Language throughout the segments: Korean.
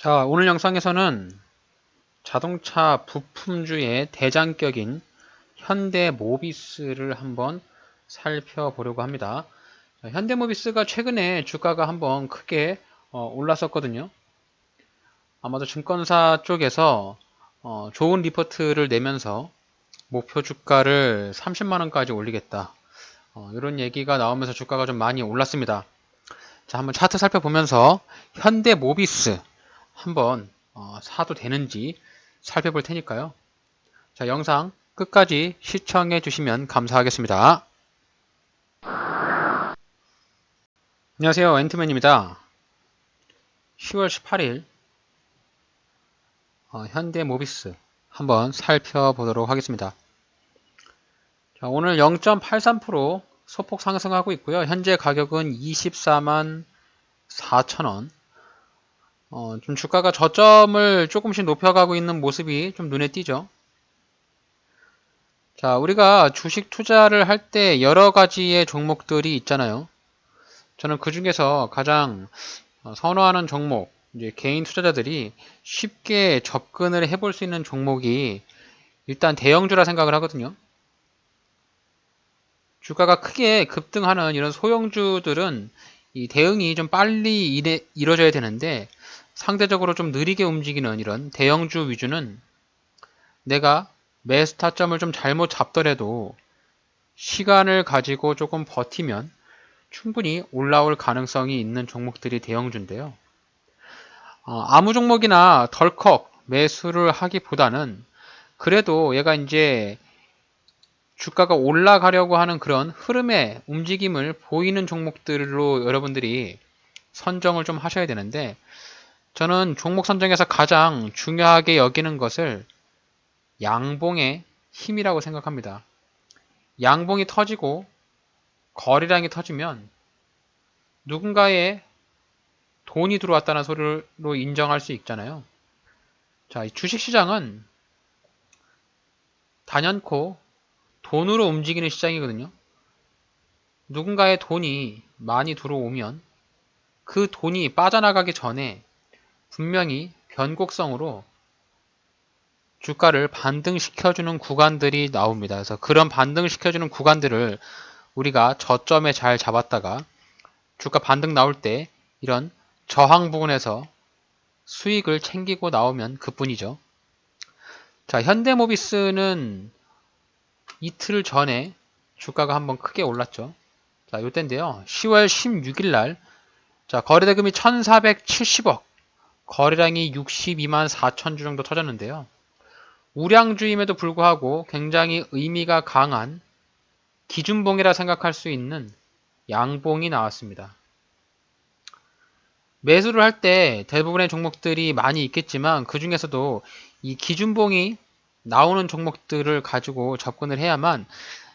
자, 오늘 영상에서는 자동차 부품주의 대장격인 현대모비스를 한번 살펴보려고 합니다. 자, 현대모비스가 최근에 주가가 한번 크게 올랐었거든요. 아마도 증권사 쪽에서 좋은 리포트를 내면서 목표 주가를 30만원까지 올리겠다. 이런 얘기가 나오면서 주가가 좀 많이 올랐습니다. 자, 한번 차트 살펴보면서 현대모비스 한번 사도 되는지 살펴볼 테니까요. 자, 영상 끝까지 시청해 주시면 감사하겠습니다. 안녕하세요. 앤트맨입니다. 10월 18일 현대모비스 한번 살펴보도록 하겠습니다. 자, 오늘 0.83% 소폭 상승하고 있고요. 현재 가격은 24만 4천원. 좀 주가가 저점을 조금씩 높여가고 있는 모습이 좀 눈에 띄죠. 자, 우리가 주식 투자를 할 때 여러 가지의 종목들이 있잖아요. 저는 그 중에서 가장 선호하는 종목, 이제 개인 투자자들이 쉽게 접근을 해볼 수 있는 종목이 일단 대형주라 생각을 하거든요. 주가가 크게 급등하는 이런 소형주들은 이 대응이 좀 빨리 이루어져야 되는데 상대적으로 좀 느리게 움직이는 이런 대형주 위주는 내가 매수 타점을 좀 잘못 잡더라도 시간을 가지고 조금 버티면 충분히 올라올 가능성이 있는 종목들이 대형주인데요. 아무 종목이나 덜컥 매수를 하기보다는 그래도 얘가 이제 주가가 올라가려고 하는 그런 흐름의 움직임을 보이는 종목들로 여러분들이 선정을 좀 하셔야 되는데, 저는 종목 선정에서 가장 중요하게 여기는 것을 양봉의 힘이라고 생각합니다. 양봉이 터지고 거래량이 터지면 누군가의 돈이 들어왔다는 소리로 인정할 수 있잖아요. 자, 이 주식시장은 단연코 돈으로 움직이는 시장이거든요. 누군가의 돈이 많이 들어오면 그 돈이 빠져나가기 전에 분명히 변곡성으로 주가를 반등시켜주는 구간들이 나옵니다. 그래서 그런 반등시켜주는 구간들을 우리가 저점에 잘 잡았다가 주가 반등 나올 때 이런 저항 부분에서 수익을 챙기고 나오면 그뿐이죠. 자, 현대모비스는 이틀 전에 주가가 한번 크게 올랐죠. 자, 요때인데요. 10월 16일 날, 자, 거래대금이 1470억, 거래량이 62만 4천 주 정도 터졌는데요. 우량주임에도 불구하고 굉장히 의미가 강한 기준봉이라 생각할 수 있는 양봉이 나왔습니다. 매수를 할 때 대부분의 종목들이 많이 있겠지만 그 중에서도 이 기준봉이 나오는 종목들을 가지고 접근을 해야만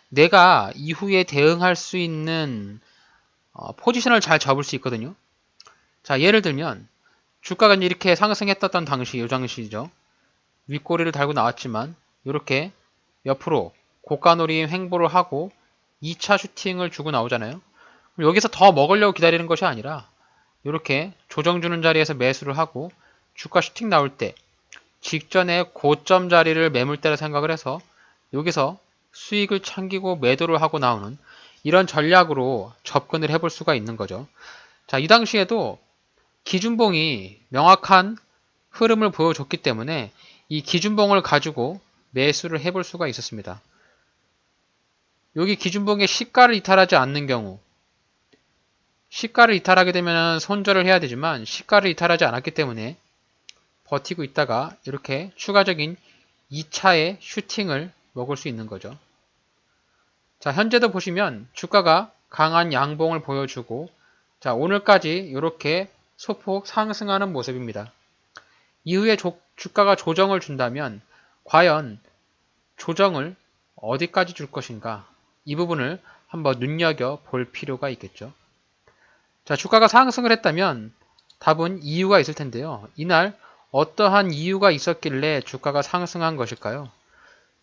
내가 이후에 대응할 수 있는 포지션을 잘 잡을 수 있거든요. 자, 예를 들면 주가가 이렇게 상승했던 당시, 요 당시죠. 윗꼬리를 달고 나왔지만 이렇게 옆으로 고가놀이 횡보를 하고 2차 슈팅을 주고 나오잖아요. 그럼 여기서 더 먹으려고 기다리는 것이 아니라 이렇게 조정 주는 자리에서 매수를 하고 주가 슈팅 나올 때 직전에 고점 자리를 매물대라 생각을 해서 여기서 수익을 챙기고 매도를 하고 나오는 이런 전략으로 접근을 해볼 수가 있는 거죠. 자, 이 당시에도 기준봉이 명확한 흐름을 보여줬기 때문에 이 기준봉을 가지고 매수를 해볼 수가 있었습니다. 여기 기준봉의 시가를 이탈하지 않는 경우, 시가를 이탈하게 되면 손절을 해야 되지만 시가를 이탈하지 않았기 때문에 버티고 있다가 이렇게 추가적인 2차의 슈팅을 먹을 수 있는 거죠. 자, 현재도 보시면 주가가 강한 양봉을 보여주고, 자, 오늘까지 이렇게 소폭 상승하는 모습입니다. 이후에 주가가 조정을 준다면 과연 조정을 어디까지 줄 것인가, 이 부분을 한번 눈여겨 볼 필요가 있겠죠. 자, 주가가 상승을 했다면 답은 이유가 있을 텐데요. 이날 어떠한 이유가 있었길래 주가가 상승한 것일까요?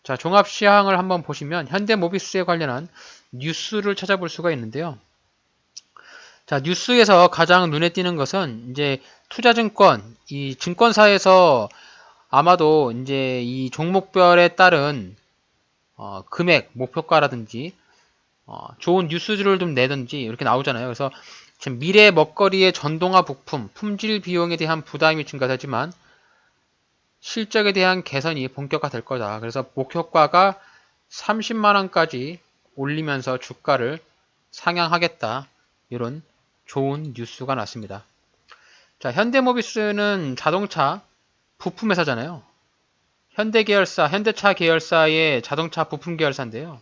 자, 종합시황을 한번 보시면 현대모비스에 관련한 뉴스를 찾아볼 수가 있는데요. 자, 뉴스에서 가장 눈에 띄는 것은 이제 투자증권, 이 증권사에서 아마도 이제 이 종목별에 따른 금액, 목표가라든지 좋은 뉴스들을 좀 내든지 이렇게 나오잖아요. 그래서 지금 미래 먹거리의 전동화 부품, 품질 비용에 대한 부담이 증가되지만 실적에 대한 개선이 본격화될 거다. 그래서 목표가가 30만 원까지 올리면서 주가를 상향하겠다. 이런 좋은 뉴스가 났습니다. 자, 현대모비스는 자동차 부품 회사잖아요. 현대차 계열사의 자동차 부품 계열사인데요.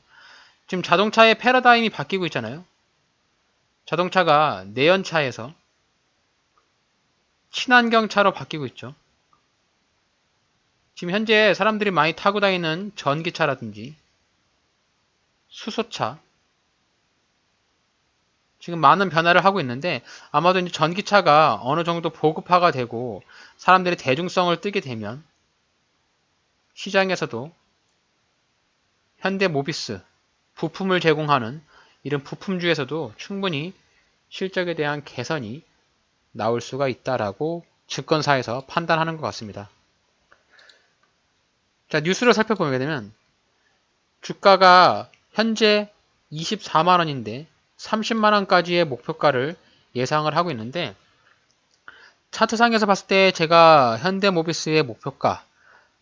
지금 자동차의 패러다임이 바뀌고 있잖아요. 자동차가 내연차에서 친환경차로 바뀌고 있죠. 지금 현재 사람들이 많이 타고 다니는 전기차라든지 수소차, 지금 많은 변화를 하고 있는데 아마도 이제 전기차가 어느 정도 보급화가 되고 사람들이 대중성을 띠게 되면 시장에서도 현대모비스 부품을 제공하는 이런 부품주에서도 충분히 실적에 대한 개선이 나올 수가 있다라고 증권사에서 판단하는 것 같습니다. 자, 뉴스를 살펴보게 되면 주가가 현재 24만 원인데 30만 원까지의 목표가를 예상을 하고 있는데 차트상에서 봤을 때 제가 현대모비스의 목표가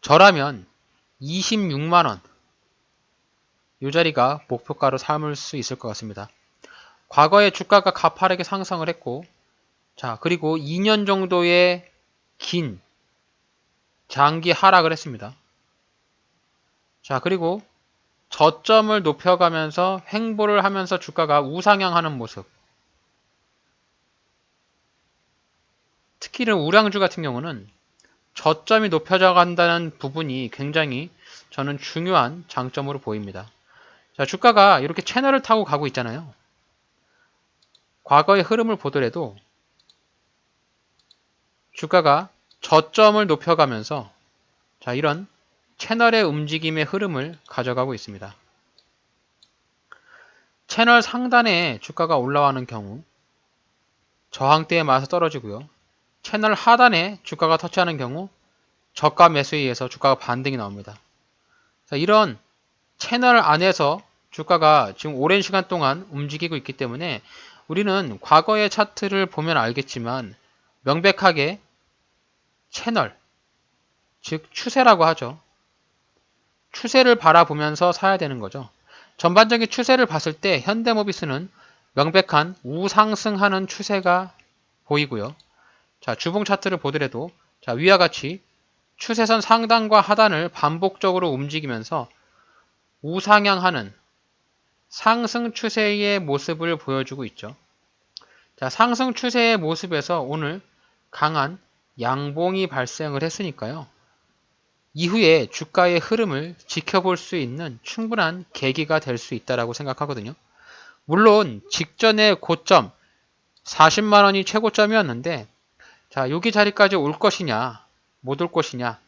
저라면 26만 원 이 자리가 목표가로 삼을 수 있을 것 같습니다. 과거에 주가가 가파르게 상승을 했고 자, 그리고 2년 정도의 긴 장기 하락을 했습니다. 자, 그리고 저점을 높여가면서 횡보를 하면서 주가가 우상향하는 모습. 특히 이런 우량주 같은 경우는 저점이 높여져 간다는 부분이 굉장히 저는 중요한 장점으로 보입니다. 자, 주가가 이렇게 채널을 타고 가고 있잖아요. 과거의 흐름을 보더라도 주가가 저점을 높여가면서 자, 이런 채널의 움직임의 흐름을 가져가고 있습니다. 채널 상단에 주가가 올라가는 경우 저항대에 맞아서 떨어지고요. 채널 하단에 주가가 터치하는 경우 저가 매수에 의해서 주가가 반등이 나옵니다. 자, 이런 채널 안에서 주가가 지금 오랜 시간 동안 움직이고 있기 때문에 우리는 과거의 차트를 보면 알겠지만 명백하게 채널, 즉 추세라고 하죠. 추세를 바라보면서 사야 되는 거죠. 전반적인 추세를 봤을 때 현대모비스는 명백한 우상승하는 추세가 보이고요. 자, 주봉 차트를 보더라도 자, 위와 같이 추세선 상단과 하단을 반복적으로 움직이면서 우상향하는 상승 추세의 모습을 보여주고 있죠. 자, 상승 추세의 모습에서 오늘 강한 양봉이 발생을 했으니까요. 이후에 주가의 흐름을 지켜볼 수 있는 충분한 계기가 될 수 있다고 생각하거든요. 물론 직전의 고점 40만 원이 최고점이었는데 자, 여기 자리까지 올 것이냐 못 올 것이냐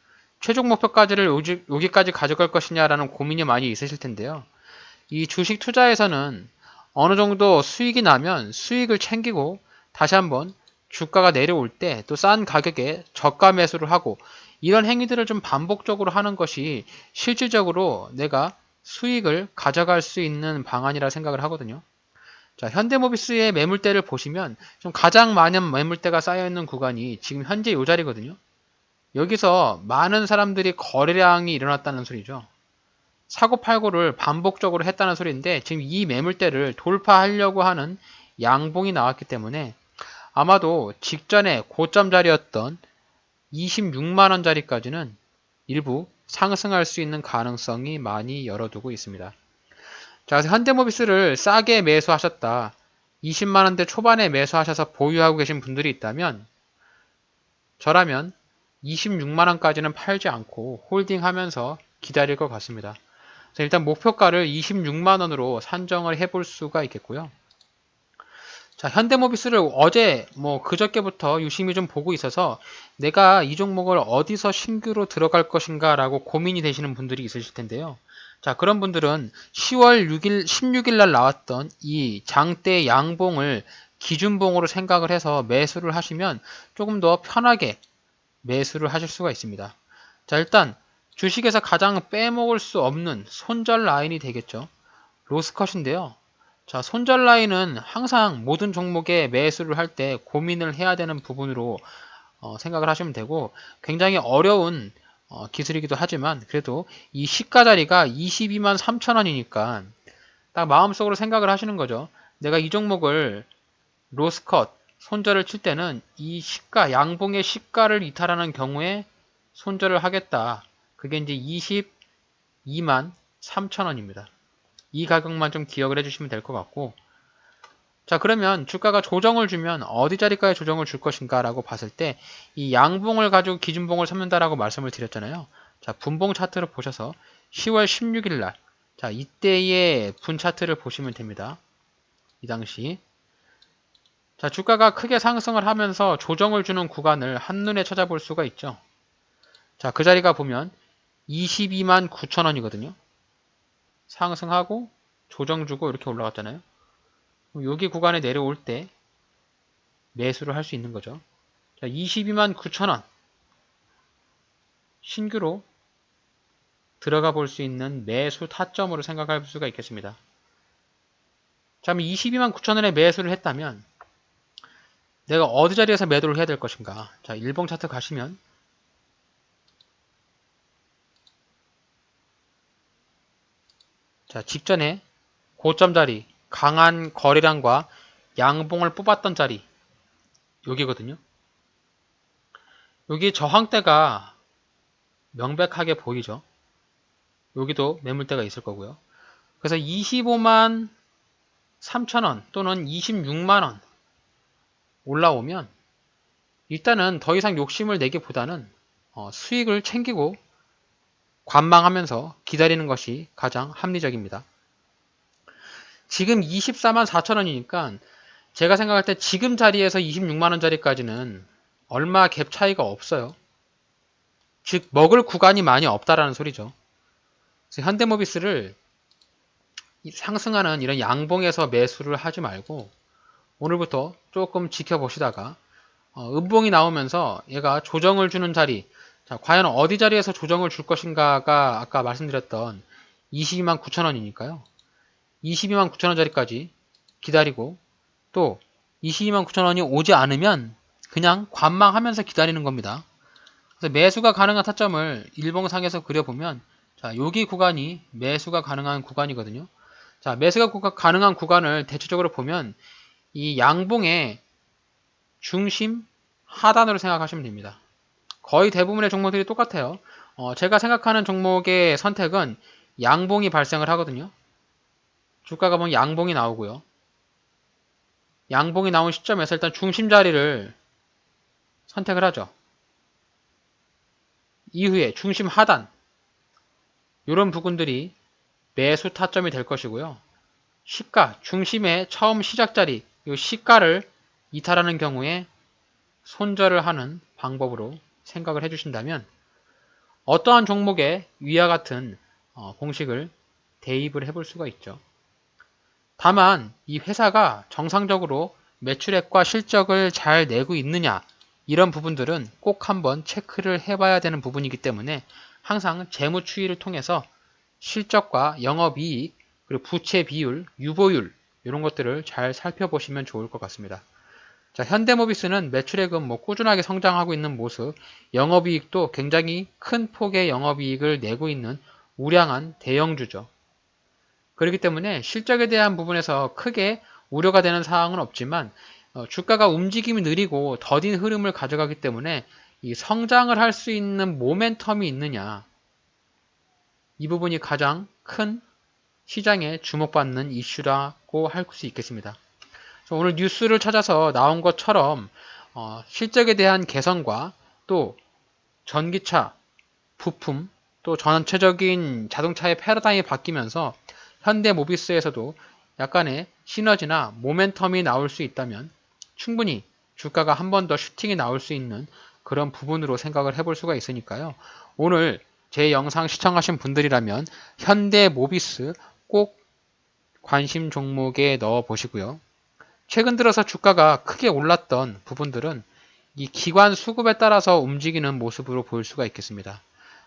최종 목표까지를 여기까지 가져갈 것이냐라는 고민이 많이 있으실 텐데요. 이 주식 투자에서는 어느 정도 수익이 나면 수익을 챙기고 다시 한번 주가가 내려올 때 또 싼 가격에 저가 매수를 하고 이런 행위들을 좀 반복적으로 하는 것이 실질적으로 내가 수익을 가져갈 수 있는 방안이라 생각을 하거든요. 자, 현대모비스의 매물대를 보시면 좀 가장 많은 매물대가 쌓여있는 구간이 지금 현재 이 자리거든요. 여기서 많은 사람들이 거래량이 일어났다는 소리죠. 사고팔고를 반복적으로 했다는 소리인데 지금 이 매물대를 돌파하려고 하는 양봉이 나왔기 때문에 아마도 직전에 고점 자리였던 26만원 자리까지는 일부 상승할 수 있는 가능성이 많이 열어두고 있습니다. 자, 그래서 현대모비스를 싸게 매수하셨다. 20만원대 초반에 매수하셔서 보유하고 계신 분들이 있다면 저라면 26만원까지는 팔지 않고 홀딩하면서 기다릴 것 같습니다. 일단 목표가를 26만원으로 산정을 해볼 수가 있겠고요. 자, 현대모비스를 어제 그저께부터 유심히 좀 보고 있어서 내가 이 종목을 어디서 신규로 들어갈 것인가 라고 고민이 되시는 분들이 있으실 텐데요. 자, 그런 분들은 10월 6일, 16일 날 나왔던 이 장대 양봉을 기준봉으로 생각을 해서 매수를 하시면 조금 더 편하게 매수를 하실 수가 있습니다. 자, 일단 주식에서 가장 빼먹을 수 없는 손절 라인이 되겠죠. 로스컷인데요. 자, 손절 라인은 항상 모든 종목에 매수를 할 때 고민을 해야 되는 부분으로 생각을 하시면 되고, 굉장히 어려운 기술이기도 하지만 그래도 이 시가 자리가 22만 3천 원이니까 딱 마음속으로 생각을 하시는 거죠. 내가 이 종목을 로스컷 손절을 칠 때는 이 시가 양봉의 시가를 이탈하는 경우에 손절을 하겠다. 그게 이제 22만 3천 원입니다. 이 가격만 좀 기억을 해주시면 될 것 같고, 자, 그러면 주가가 조정을 주면 어디 자리까지 조정을 줄 것인가 라고 봤을 때 이 양봉을 가지고 기준봉을 삼는다라고 말씀을 드렸잖아요. 자, 분봉 차트를 보셔서 10월 16일 날, 자, 이때의 분 차트를 보시면 됩니다. 이 당시. 자, 주가가 크게 상승을 하면서 조정을 주는 구간을 한눈에 찾아볼 수가 있죠. 자, 그 자리가 보면 22만 9천 원이거든요. 상승하고 조정 주고 이렇게 올라갔잖아요. 여기 구간에 내려올 때 매수를 할 수 있는 거죠. 자, 22만 9천 원 신규로 들어가 볼 수 있는 매수 타점으로 생각할 수가 있겠습니다. 자, 그럼 22만 9천 원에 매수를 했다면 내가 어디 자리에서 매도를 해야 될 것인가? 자, 일봉 차트 가시면 자, 직전에 고점 자리, 강한 거래량과 양봉을 뽑았던 자리 여기거든요. 여기 저항대가 명백하게 보이죠. 여기도 매물대가 있을 거고요. 그래서 25만 3천원 또는 26만원 올라오면 일단은 더 이상 욕심을 내기보다는 수익을 챙기고 관망하면서 기다리는 것이 가장 합리적입니다. 지금 24만 4천원이니까 제가 생각할 때 지금 자리에서 26만원짜리까지는 얼마 갭 차이가 없어요. 즉 먹을 구간이 많이 없다라는 소리죠. 그래서 현대모비스를 상승하는 이런 양봉에서 매수를 하지 말고 오늘부터 조금 지켜보시다가 음봉이 나오면서 얘가 조정을 주는 자리, 자, 과연 어디 자리에서 조정을 줄 것인가가 아까 말씀드렸던 22만 9천 원이니까요. 22만 9천 원짜리까지 기다리고 또 22만 9천 원이 오지 않으면 그냥 관망하면서 기다리는 겁니다. 그래서 매수가 가능한 타점을 일봉상에서 그려보면 자, 여기 구간이 매수가 가능한 구간이거든요. 자, 매수가 가능한 구간을 대체적으로 보면 이 양봉의 중심 하단으로 생각하시면 됩니다. 거의 대부분의 종목들이 똑같아요. 제가 생각하는 종목의 선택은 양봉이 발생을 하거든요. 주가가 보면 양봉이 나오고요. 양봉이 나온 시점에서 일단 중심 자리를 선택을 하죠. 이후에 중심 하단 이런 부분들이 매수 타점이 될 것이고요. 시가 중심의 처음 시작 자리 이 시가를 이탈하는 경우에 손절을 하는 방법으로 생각을 해주신다면 어떠한 종목에 위와 같은 공식을 대입을 해볼 수가 있죠. 다만 이 회사가 정상적으로 매출액과 실적을 잘 내고 있느냐 이런 부분들은 꼭 한번 체크를 해봐야 되는 부분이기 때문에 항상 재무 추이를 통해서 실적과 영업이익 그리고 부채 비율, 유보율 이런 것들을 잘 살펴보시면 좋을 것 같습니다. 자, 현대모비스는 매출액은 꾸준하게 성장하고 있는 모습, 영업이익도 굉장히 큰 폭의 영업이익을 내고 있는 우량한 대형주죠. 그렇기 때문에 실적에 대한 부분에서 크게 우려가 되는 사항은 없지만 주가가 움직임이 느리고 더딘 흐름을 가져가기 때문에 이 성장을 할 수 있는 모멘텀이 있느냐 이 부분이 가장 큰 시장에 주목받는 이슈라고 할 수 있겠습니다. 오늘 뉴스를 찾아서 나온 것처럼 실적에 대한 개선과 또 전기차, 부품, 또 전체적인 자동차의 패러다임이 바뀌면서 현대모비스에서도 약간의 시너지나 모멘텀이 나올 수 있다면 충분히 주가가 한 번 더 슈팅이 나올 수 있는 그런 부분으로 생각을 해볼 수가 있으니까요. 오늘 제 영상 시청하신 분들이라면 현대모비스 꼭 관심 종목에 넣어 보시고요. 최근 들어서 주가가 크게 올랐던 부분들은 이 기관 수급에 따라서 움직이는 모습으로 보일 수가 있겠습니다.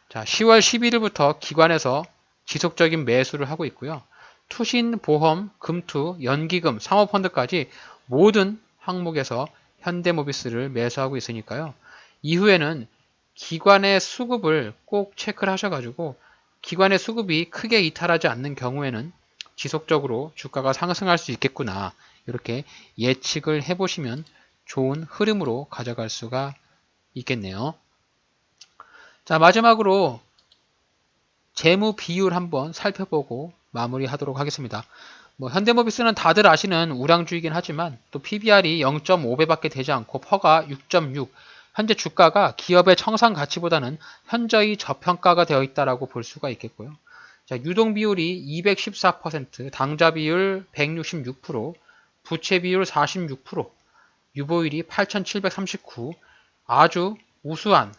자, 10월 11일부터 기관에서 지속적인 매수를 하고 있고요. 투신, 보험, 금투, 연기금, 사모펀드까지 모든 항목에서 현대모비스를 매수하고 있으니까요. 이후에는 기관의 수급을 꼭 체크를 하셔가지고 기관의 수급이 크게 이탈하지 않는 경우에는 지속적으로 주가가 상승할 수 있겠구나. 이렇게 예측을 해보시면 좋은 흐름으로 가져갈 수가 있겠네요. 자, 마지막으로 재무 비율 한번 살펴보고 마무리하도록 하겠습니다. 뭐 현대모비스는 다들 아시는 우량주이긴 하지만 또 PBR이 0.5배밖에 되지 않고 퍼가 6.6. 현재 주가가 기업의 청산 가치보다는 현저히 저평가가 되어 있다라고 볼 수가 있겠고요. 자, 유동 비율이 214%, 당좌 비율 166%, 부채 비율 46%, 유보율이 8,739, 아주 우수한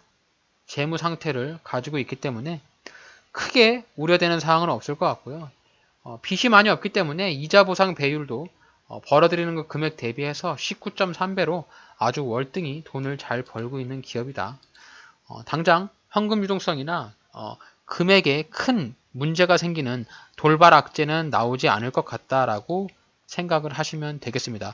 재무 상태를 가지고 있기 때문에 크게 우려되는 사항은 없을 것 같고요. 빚이 많이 없기 때문에 이자 보상 배율도 벌어들이는 그 금액 대비해서 19.3배로 아주 월등히 돈을 잘 벌고 있는 기업이다. 당장 현금 유동성이나 금액에 큰 문제가 생기는 돌발 악재는 나오지 않을 것 같다라고 생각을 하시면 되겠습니다.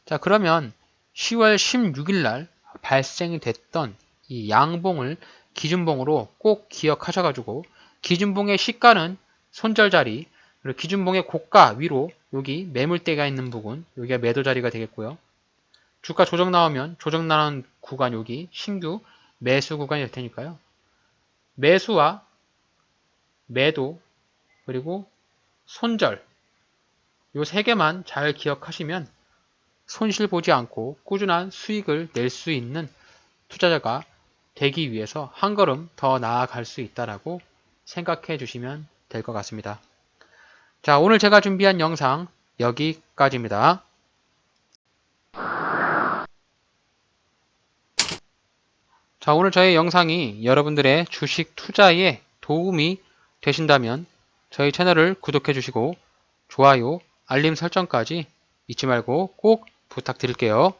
자, 그러면 10월 16일 날 발생이 됐던 이 양봉을 기준봉으로 꼭 기억하셔가지고 기준봉의 시가는 손절자리, 그리고 기준봉의 고가 위로 여기 매물대가 있는 부분, 여기가 매도 자리가 되겠고요. 주가 조정 나오면 조정 나는 구간 여기 신규 매수 구간이 될 테니까요. 매수와 매도 그리고 손절 요 세 개만 잘 기억하시면 손실 보지 않고 꾸준한 수익을 낼 수 있는 투자자가 되기 위해서 한 걸음 더 나아갈 수 있다라고 생각해 주시면 될 것 같습니다. 자, 오늘 제가 준비한 영상 여기까지입니다. 자, 오늘 저의 영상이 여러분들의 주식 투자에 도움이 되신다면 저희 채널을 구독해 주시고 좋아요, 알림 설정까지 잊지 말고 꼭 부탁드릴게요.